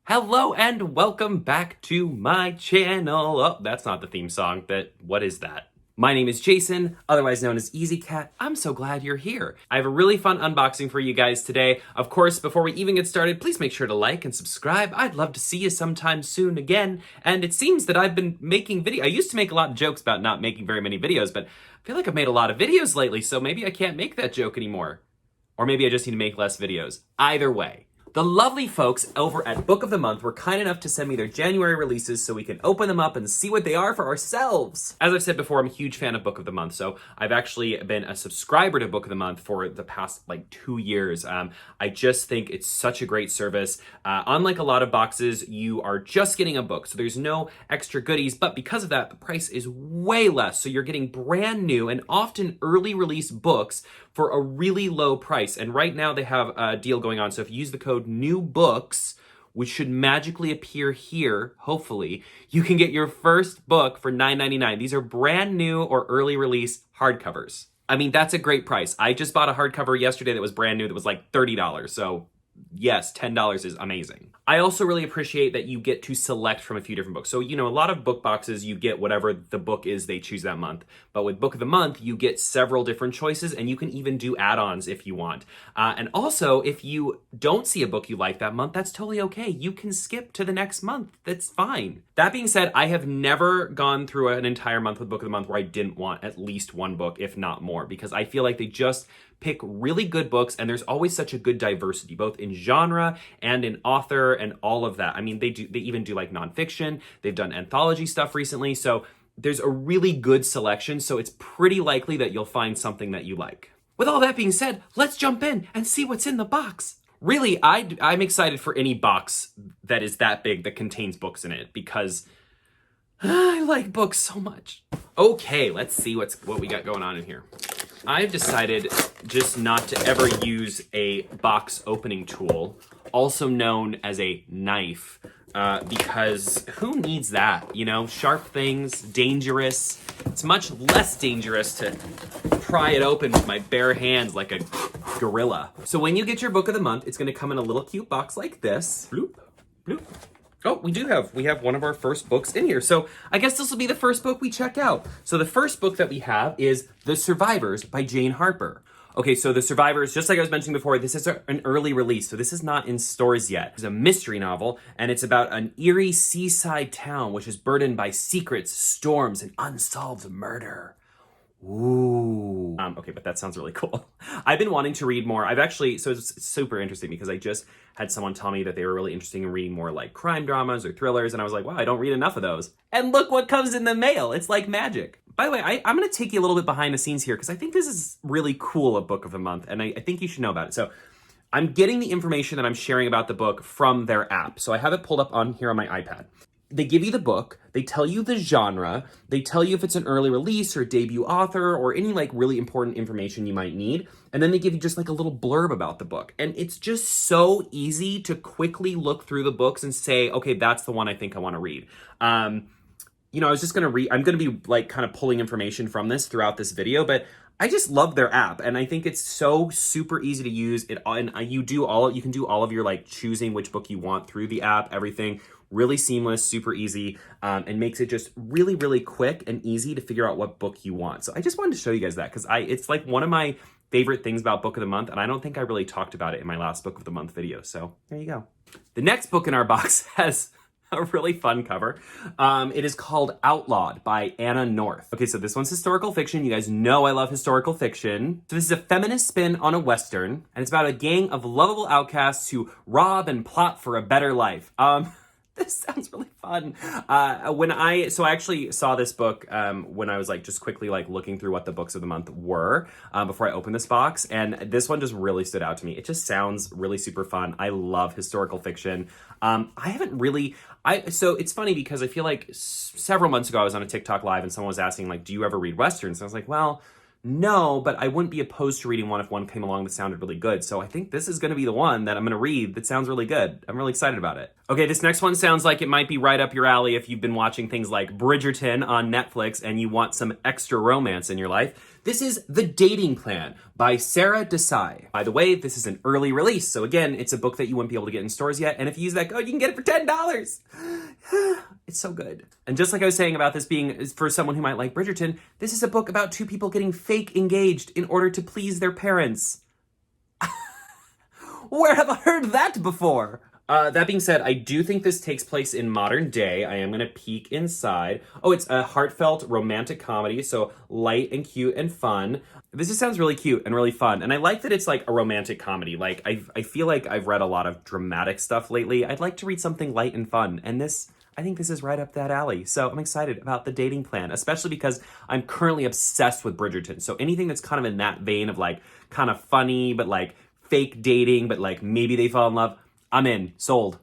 Hello and welcome back to my channel. Oh, that's not the theme song, but what is that? My name is Jason, otherwise known as Easy Cat. I'm so glad you're here. I have a really fun unboxing for you guys today. Of course, before we even get started, please make sure to like and subscribe. I'd love to see you sometime soon again. And it seems that I've been making videos. I used to make a lot of jokes about not making very many videos, but I feel like I've made a lot of videos lately, so maybe I can't make that joke anymore. Or maybe I just need to make less videos. Either way. The lovely folks over at Book of the Month were kind enough to send me their January releases so we can open them up and see what they are for ourselves. As I've said before, I'm a huge fan of Book of the Month, so I've actually been a subscriber to Book of the Month for the past 2 years. I just think it's such a great service. Unlike a lot of boxes, you are just getting a book, so there's no extra goodies, but because of that, the price is way less, so you're getting brand new and often early release books for a really low price. And right now they have a deal going on. So if you use the code NEWBOOKS, which should magically appear here, hopefully, you can get your first book for $9.99. These are brand new or early release hardcovers. I mean, that's a great price. I just bought a hardcover yesterday that was brand new that was like $30. So yes, $10 is amazing. I also really appreciate that you get to select from a few different books. So, a lot of book boxes, you get whatever the book is they choose that month. But with Book of the Month, you get several different choices, and you can even do add-ons if you want. And also, if you don't see a book you like that month, that's totally okay. You can skip to the next month. That's fine. That being said, I have never gone through an entire month with Book of the Month where I didn't want at least one book, if not more, because I feel like they just pick really good books, and there's always such a good diversity, both in genre and in author and all of that. I mean, they even do like nonfiction. They've done anthology stuff recently, so there's a really good selection, so it's pretty likely that you'll find something that you like. With all that being said, let's jump in and see what's in the box. Really, I'm excited for any box that is that big that contains books in it, because I like books so much. Okay, let's see what we got going on in here. I've decided just not to ever use a box opening tool, also known as a knife, because who needs that? Sharp things, dangerous. It's much less dangerous to pry it open with my bare hands like a gorilla. So when you get your Book of the Month, it's going to come in a little cute box like this. Bloop, bloop. Oh, we have one of our first books in here. So I guess this will be the first book we check out. So the first book that we have is The Survivors by Jane Harper. Okay, so The Survivors, just like I was mentioning before, this is an early release, so this is not in stores yet. It's a mystery novel, and it's about an eerie seaside town which is burdened by secrets, storms, and unsolved murder. Ooh. Okay, but that sounds really cool. I've been wanting to read more. So it's super interesting because I just had someone tell me that they were really interested in reading more like crime dramas or thrillers, and I was like, wow, I don't read enough of those. And look what comes in the mail. It's like magic. By the way, I'm going to take you a little bit behind the scenes here because I think this is really cool, a Book of the Month, and I think you should know about it. So I'm getting the information that I'm sharing about the book from their app. So I have it pulled up on here on my iPad. They give you the book, they tell you the genre, they tell you if it's an early release or debut author or any really important information you might need, and then they give you just a little blurb about the book. And it's just so easy to quickly look through the books and say, okay, that's the one I think I want to read. I was just going to read, I'm going to be kind of pulling information from this throughout this video, but I just love their app, and I think it's so super easy to use. You can do all of your choosing which book you want through the app, everything. Really seamless, super easy, and makes it just really, really quick and easy to figure out what book you want. So I just wanted to show you guys that because it's one of my favorite things about Book of the Month, and I don't think I really talked about it in my last Book of the Month video. So there you go. The next book in our box has a really fun cover. It is called Outlawed by Anna North. Okay, so this one's historical fiction. You guys know I love historical fiction. So this is a feminist spin on a Western, and it's about a gang of lovable outcasts who rob and plot for a better life. This sounds really fun. I actually saw this book when I was just quickly looking through what the books of the month were before I opened this box, and this one just really stood out to me. It just sounds really super fun. I love historical fiction. So it's funny because I feel like several months ago I was on a TikTok live and someone was asking do you ever read Westerns? And I was like, well, no, but I wouldn't be opposed to reading one if one came along that sounded really good. So I think this is going to be the one that I'm going to read that sounds really good. I'm really excited about it. Okay, this next one sounds like it might be right up your alley if you've been watching things like Bridgerton on Netflix and you want some extra romance in your life. This is The Dating Plan by Sarah Desai. By the way, this is an early release, so again, it's a book that you wouldn't be able to get in stores yet, and if you use that code, you can get it for $10. It's so good. And just like I was saying about this being for someone who might like Bridgerton, this is a book about two people getting fake engaged in order to please their parents. Where have I heard that before? That being said, I do think this takes place in modern day. I am going to peek inside. Oh, it's a heartfelt romantic comedy, so light and cute and fun. This just sounds really cute and really fun. And I like that it's like a romantic comedy. Like, I feel like I've read a lot of dramatic stuff lately. I'd like to read something light and fun. And I think this is right up that alley. So I'm excited about The Dating Plan, especially because I'm currently obsessed with Bridgerton. So anything that's kind of in that vein of like kind of funny, but like fake dating, but like maybe they fall in love, I'm in. Sold.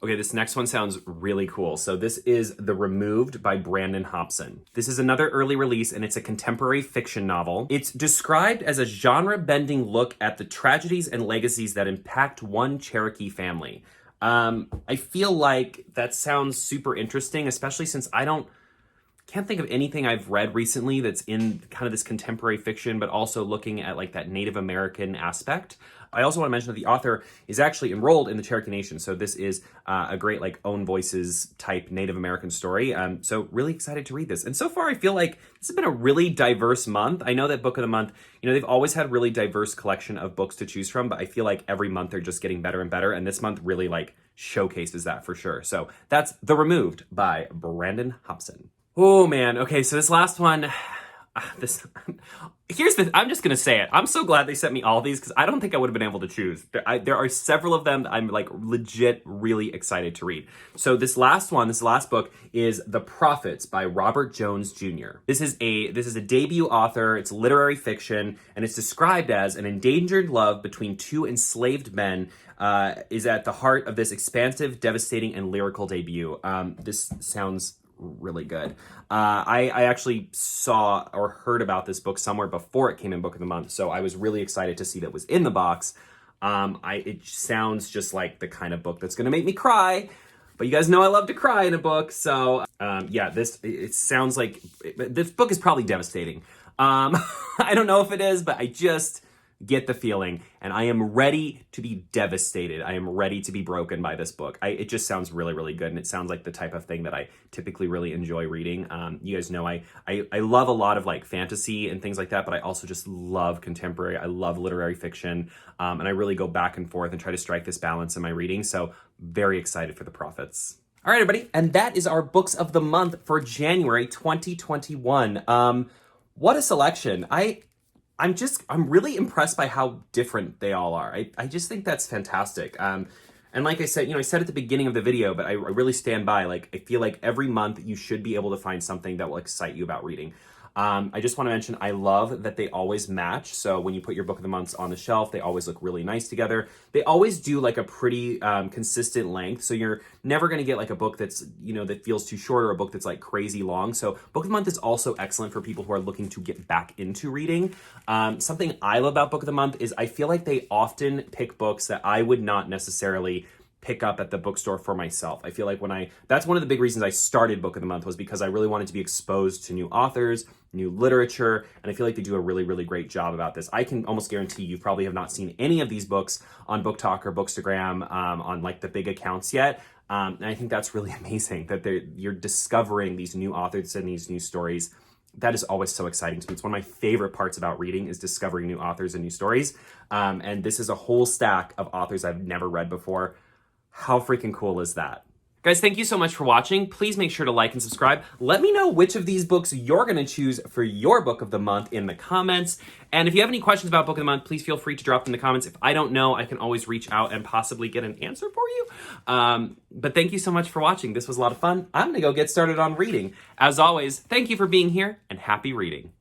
Okay, this next one sounds really cool. So this is The Removed by Brandon Hopson. This is another early release, and it's a contemporary fiction novel. It's described as a genre-bending look at the tragedies and legacies that impact one Cherokee family. I feel like that sounds super interesting, especially since can't think of anything I've read recently that's in kind of this contemporary fiction, but also looking at like that Native American aspect. I also want to mention that the author is actually enrolled in the Cherokee Nation. So this is a great like own voices type Native American story. So really excited to read this. And so far I feel like this has been a really diverse month. I know that Book of the Month, they've always had really diverse collection of books to choose from, but I feel like every month they're just getting better and better. And this month really like showcases that for sure. So that's The Removed by Brandon Hopson. Oh man, okay, so this last one, I'm just gonna say it. I'm so glad they sent me all these because I don't think I would have been able to choose. There are several of them that I'm like legit really excited to read. So this last book is The Prophets by Robert Jones Jr. This is a debut author, it's literary fiction, and it's described as an endangered love between two enslaved men is at the heart of this expansive, devastating, and lyrical debut. This sounds really good. I actually saw or heard about this book somewhere before it came in Book of the Month, so I was really excited to see that it was in the box. It sounds just like the kind of book that's going to make me cry, but you guys know I love to cry in a book, so yeah, it sounds like this book is probably devastating. I don't know if it is, but I just get the feeling, and I am ready to be devastated. I am ready to be broken by this book. It just sounds really, really good, and it sounds like the type of thing that I typically really enjoy reading. You guys know I love a lot of like fantasy and things like that, but I also just love contemporary. I love literary fiction, and I really go back and forth and try to strike this balance in my reading, so very excited for The Prophets. All right, everybody, and that is our books of the month for January 2021. What a selection. I'm really impressed by how different they all are. I just think that's fantastic. And like I said, I said at the beginning of the video, but I really stand by, like, I feel like every month you should be able to find something that will excite you about reading. I just want to mention, I love that they always match. So when you put your Book of the Months on the shelf, they always look really nice together. They always do like a pretty consistent length. So you're never going to get like a book that's, that feels too short or a book that's like crazy long. So Book of the Month is also excellent for people who are looking to get back into reading. Something I love about Book of the Month is I feel like they often pick books that I would not necessarily pick up at the bookstore for myself. I feel like that's one of the big reasons I started Book of the Month, was because I really wanted to be exposed to new authors, new literature, and I feel like they do a really, really great job about this. I can almost guarantee you probably have not seen any of these books on Book Talk or Bookstagram on like the big accounts yet. And I think that's really amazing that you're discovering these new authors and these new stories. That is always so exciting to me. It's one of my favorite parts about reading, is discovering new authors and new stories. And this is a whole stack of authors I've never read before. How freaking cool is that? Guys, thank you so much for watching. Please make sure to like and subscribe. Let me know which of these books you're going to choose for your Book of the Month in the comments. And if you have any questions about Book of the Month, please feel free to drop them in the comments. If I don't know, I can always reach out and possibly get an answer for you. But thank you so much for watching. This was a lot of fun. I'm going to go get started on reading. As always, thank you for being here, and happy reading.